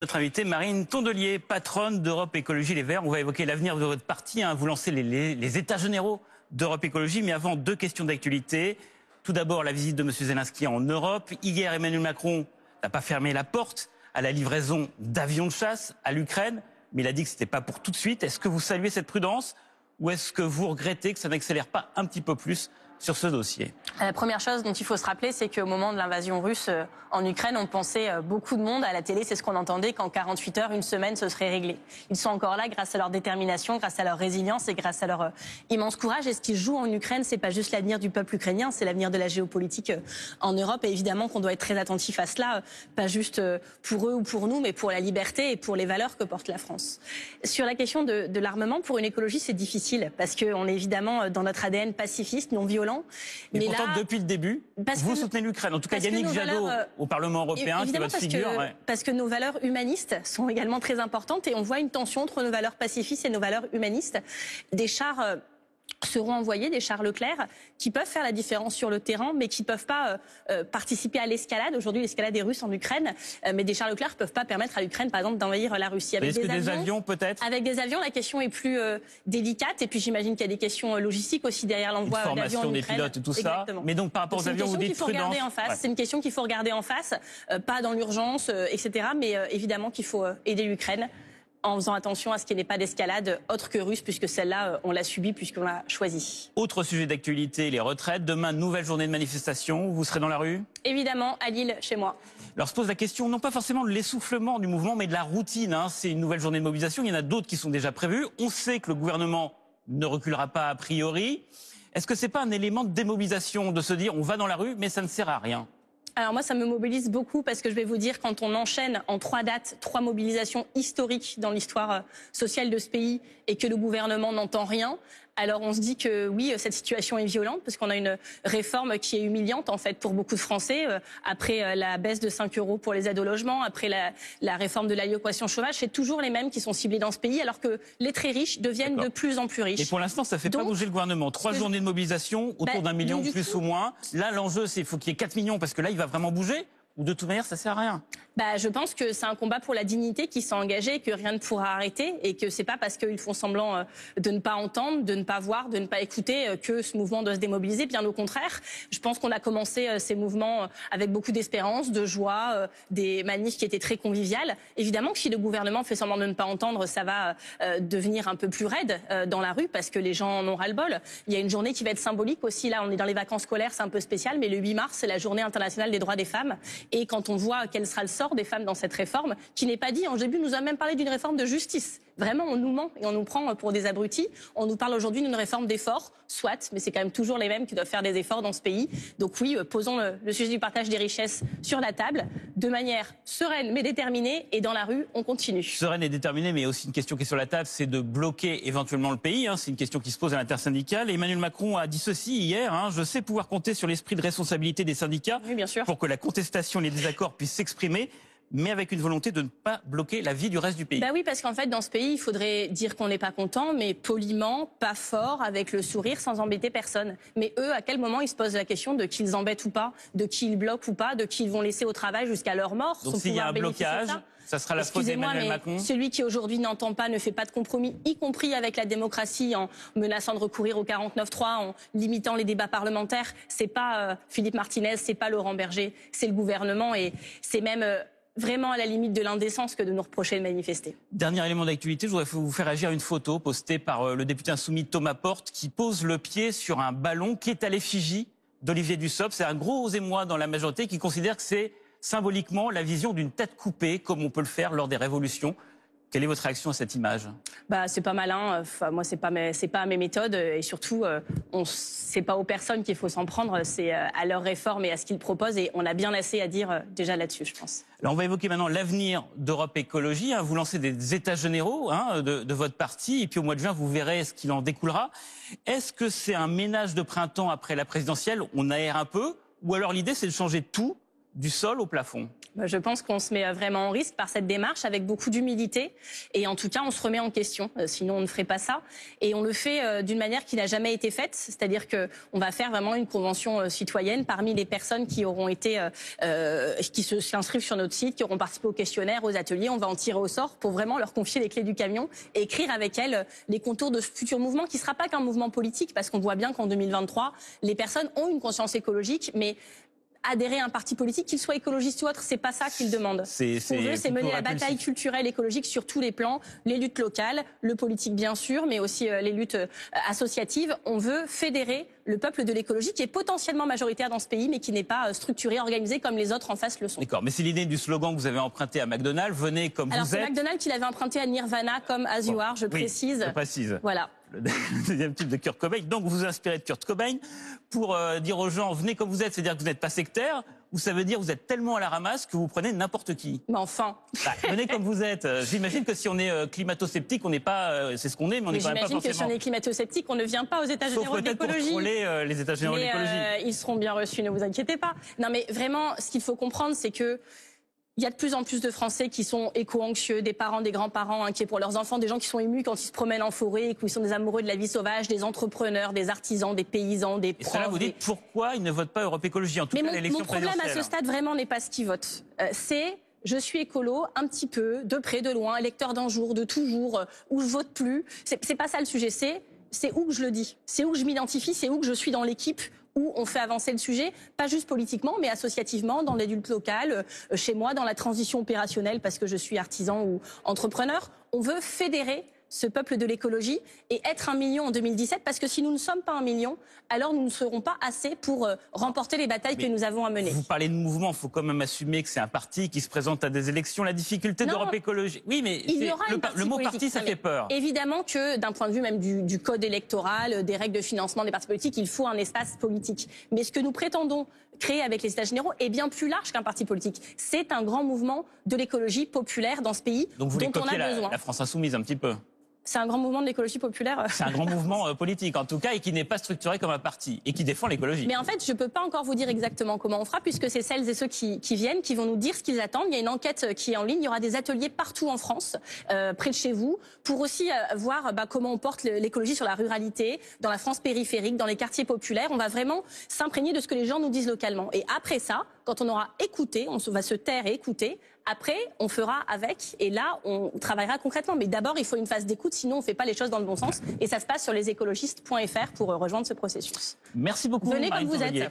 Notre invitée, Marine Tondelier, patronne d'Europe Écologie Les Verts. On va évoquer l'avenir de votre parti. Vous lancez les états généraux d'Europe Écologie. Mais avant, deux questions d'actualité. Tout d'abord, la visite de M. Zelensky en Europe. Hier, Emmanuel Macron n'a pas fermé la porte à la livraison d'avions de chasse à l'Ukraine. Mais il a dit que ce n'était pas pour tout de suite. Est-ce que vous saluez cette prudence ou est-ce que vous regrettez que ça n'accélère pas un petit peu plus sur ce dossier? La première chose dont il faut se rappeler, c'est qu'au moment de l'invasion russe en Ukraine, on pensait beaucoup de monde à la télé, c'est ce qu'on entendait, qu'en 48 heures, une semaine, ce serait réglé. Ils sont encore là grâce à leur détermination, grâce à leur résilience et grâce à leur immense courage. Et ce qui se joue en Ukraine, c'est pas juste l'avenir du peuple ukrainien, c'est l'avenir de la géopolitique en Europe. Et évidemment qu'on doit être très attentif à cela, pas juste pour eux ou pour nous, mais pour la liberté et pour les valeurs que porte la France. Sur la question de l'armement, pour une écologie, c'est difficile parce qu'on est évidemment dans notre ADN pacifiste, non violent. Mais pourtant, là, depuis le début, vous soutenez l'Ukraine. En tout cas, Yannick Jadot au Parlement européen, c'est votre figure. Parce que nos valeurs humanistes sont également très importantes et on voit une tension entre nos valeurs pacifistes et nos valeurs humanistes. Des chars seront envoyés, des chars Leclerc, qui peuvent faire la différence sur le terrain, mais qui ne peuvent pas participer à l'escalade. Aujourd'hui, l'escalade des Russes en Ukraine, mais des chars Leclerc ne peuvent pas permettre à l'Ukraine, par exemple, d'envahir la Russie. Avec des avions, peut-être? Avec des avions, la question est plus délicate. Et puis, j'imagine qu'il y a des questions logistiques aussi derrière l'envoi d'avions en Ukraine. Formation des pilotes et tout ça. Exactement. Mais donc, par rapport aux avions, vous dites prudence. C'est une question qu'il faut regarder en face, pas dans l'urgence, etc. Mais évidemment qu'il faut aider l'Ukraine en faisant attention à ce qu'il n'y ait pas d'escalade autre que russe, puisque celle-là, on l'a subie, puisqu'on l'a choisie. Autre sujet d'actualité, les retraites. Demain, nouvelle journée de manifestation. Vous serez dans la rue? Évidemment, à Lille, chez moi. Alors se pose la question, non pas forcément de l'essoufflement du mouvement, mais de la routine. C'est une nouvelle journée de mobilisation. Il y en a d'autres qui sont déjà prévues. On sait que le gouvernement ne reculera pas a priori. Est-ce que c'est pas un élément de démobilisation de se dire on va dans la rue, mais ça ne sert à rien? Alors moi, ça me mobilise beaucoup parce que je vais vous dire, quand on enchaîne en 3 dates, 3 mobilisations historiques dans l'histoire sociale de ce pays et que le gouvernement n'entend rien, alors on se dit que oui, cette situation est violente parce qu'on a une réforme qui est humiliante en fait pour beaucoup de Français. Après la baisse de 5 € pour les aides au logement, après la réforme de l'allocation chômage, c'est toujours les mêmes qui sont ciblés dans ce pays alors que les très riches deviennent de plus en plus riches. Et pour l'instant, ça ne fait pas bouger le gouvernement. 3 journées de mobilisation, autour d'1 million plus ou moins. Là, l'enjeu, c'est qu'il faut qu'il y ait 4 millions parce que là, il va vraiment bouger. Ou de toute manière, ça sert à rien? Je pense que c'est un combat pour la dignité qui s'est engagé et que rien ne pourra arrêter et que c'est pas parce qu'ils font semblant de ne pas entendre, de ne pas voir, de ne pas écouter que ce mouvement doit se démobiliser. Bien au contraire, je pense qu'on a commencé ces mouvements avec beaucoup d'espérance, de joie, des manifs qui étaient très conviviales. Évidemment que si le gouvernement fait semblant de ne pas entendre, ça va devenir un peu plus raide dans la rue parce que les gens en ont ras-le-bol. Il y a une journée qui va être symbolique aussi. Là, on est dans les vacances scolaires, c'est un peu spécial, mais le 8 mars, c'est la journée internationale des droits des femmes. Et quand on voit quel sera le sort des femmes dans cette réforme, qui n'est pas dit, en début, nous a même parlé d'une réforme de justice. Vraiment, on nous ment et on nous prend pour des abrutis. On nous parle aujourd'hui d'une réforme d'efforts, soit, mais c'est quand même toujours les mêmes qui doivent faire des efforts dans ce pays. Donc oui, posons le sujet du partage des richesses sur la table, de manière sereine mais déterminée, et dans la rue, on continue. Sereine et déterminée, mais aussi une question qui est sur la table, c'est de bloquer éventuellement le pays. C'est une question qui se pose à l'intersyndicale. Emmanuel Macron a dit ceci hier, je sais pouvoir compter sur l'esprit de responsabilité des syndicats pour que la contestation et les désaccords puissent s'exprimer, mais avec une volonté de ne pas bloquer la vie du reste du pays. Oui, parce qu'en fait, dans ce pays, il faudrait dire qu'on n'est pas content, mais poliment, pas fort, avec le sourire, sans embêter personne. Mais eux, à quel moment ils se posent la question de qui ils embêtent ou pas, de qui ils bloquent ou pas, de qui ils vont laisser au travail jusqu'à leur mort? Donc s'il y a un blocage, ça sera la faute d'Emmanuel Macron? Celui qui aujourd'hui n'entend pas, ne fait pas de compromis, y compris avec la démocratie, en menaçant de recourir au 49.3, en limitant les débats parlementaires, c'est pas Philippe Martinez, c'est pas Laurent Berger, c'est le gouvernement, et c'est même vraiment à la limite de l'indécence que de nous reprocher de manifester. Dernier élément d'actualité, je voudrais vous faire agir une photo postée par le député insoumis Thomas Porte qui pose le pied sur un ballon qui est à l'effigie d'Olivier Dussopt. C'est un gros émoi dans la majorité qui considère que c'est symboliquement la vision d'une tête coupée, comme on peut le faire lors des révolutions. Quelle est votre réaction à cette image? C'est pas malin. Moi, c'est pas mes méthodes. Et surtout, c'est pas aux personnes qu'il faut s'en prendre. C'est à leurs réformes et à ce qu'ils proposent. Et on a bien assez à dire déjà là-dessus, je pense. Alors, on va évoquer maintenant l'avenir d'Europe Écologie. Vous lancez des états généraux de votre parti. Et puis, au mois de juin, vous verrez ce qu'il en découlera. Est-ce que c'est un ménage de printemps après la présidentielle? On aère un peu? Ou alors l'idée, c'est de changer tout du sol au plafond? Je pense qu'on se met vraiment en risque par cette démarche avec beaucoup d'humilité. Et en tout cas, on se remet en question. Sinon, on ne ferait pas ça. Et on le fait d'une manière qui n'a jamais été faite. C'est-à-dire qu'on va faire vraiment une convention citoyenne parmi les personnes qui auront été, qui s'inscrivent sur notre site, qui auront participé au questionnaire, aux ateliers. On va en tirer au sort pour vraiment leur confier les clés du camion et écrire avec elles les contours de ce futur mouvement qui ne sera pas qu'un mouvement politique, parce qu'on voit bien qu'en 2023, les personnes ont une conscience écologique, mais adhérer à un parti politique, qu'il soit écologiste ou autre, c'est pas ça qu'ils demandent. Ce qu'on veut, c'est mener la bataille culturelle écologique sur tous les plans, les luttes locales, le politique bien sûr, mais aussi les luttes associatives. On veut fédérer le peuple de l'écologie qui est potentiellement majoritaire dans ce pays, mais qui n'est pas structuré, organisé comme les autres en face le sont. D'accord, mais c'est l'idée du slogan que vous avez emprunté à McDonald's, venez comme vous êtes. Alors c'est McDonald's qui l'avait emprunté à Nirvana comme As You Are, je précise. Oui, je précise. Voilà. Le deuxième type de Kurt Cobain. Donc vous vous inspirez de Kurt Cobain pour dire aux gens venez comme vous êtes, c'est-à-dire que vous n'êtes pas sectaire, ou ça veut dire que vous êtes tellement à la ramasse que vous prenez n'importe qui. Mais enfin. Venez comme vous êtes. J'imagine que si on est climato-sceptique, on n'est pas, c'est ce qu'on est, mais on n'est quand même pas forcément. J'imagine que si on est climato-sceptique, on ne vient pas aux États généraux de l'écologie. Sauf peut-être pour contrôler les États généraux de l'écologie. Ils seront bien reçus, ne vous inquiétez pas. Non mais vraiment, ce qu'il faut comprendre, c'est que il y a de plus en plus de Français qui sont éco-anxieux, des parents, des grands-parents inquiets pour leurs enfants, des gens qui sont émus quand ils se promènent en forêt et qui sont des amoureux de la vie sauvage, des entrepreneurs, des artisans, des paysans, des profs. Et cela, vous dites pourquoi ils ne votent pas Europe Écologie, en tout cas l'élection présidentielle. Mon problème à ce stade vraiment n'est pas ce qu'ils votent. C'est je suis écolo un petit peu, de près, de loin, électeur d'un jour, de toujours, où je vote plus. C'est pas ça le sujet, c'est où que je le dis, c'est où que je m'identifie, c'est où que je suis dans l'équipe, où on fait avancer le sujet, pas juste politiquement, mais associativement, dans les luttes locales, chez moi, dans la transition opérationnelle, parce que je suis artisan ou entrepreneur. On veut fédérer ce peuple de l'écologie et être 1 million en 2017, parce que si nous ne sommes pas 1 million, alors nous ne serons pas assez pour remporter les batailles que nous avons à mener. Vous parlez de mouvement, il faut quand même assumer que c'est un parti qui se présente à des élections. La difficulté d'Europe Écologie... Oui, mais le mot parti, ça fait peur. Évidemment que d'un point de vue même du code électoral, des règles de financement des partis politiques, il faut un espace politique. Mais ce que nous prétendons créer avec les États généraux est bien plus large qu'un parti politique. C'est un grand mouvement de l'écologie populaire dans ce pays. Donc vous dont on a besoin. La France insoumise un petit peu. C'est un grand mouvement de l'écologie populaire. C'est un grand mouvement politique, en tout cas, et qui n'est pas structuré comme un parti, et qui défend l'écologie. Mais en fait, je ne peux pas encore vous dire exactement comment on fera, puisque c'est celles et ceux qui viennent, qui vont nous dire ce qu'ils attendent. Il y a une enquête qui est en ligne, il y aura des ateliers partout en France, près de chez vous, pour aussi voir comment on porte l'écologie sur la ruralité, dans la France périphérique, dans les quartiers populaires. On va vraiment s'imprégner de ce que les gens nous disent localement. Et après ça, quand on aura écouté, on va se taire et écouter. Après, on fera avec, et là, on travaillera concrètement. Mais d'abord, il faut une phase d'écoute, sinon on ne fait pas les choses dans le bon sens. Et ça se passe sur lesécologistes.fr pour rejoindre ce processus. Merci beaucoup. Venez comme vous êtes.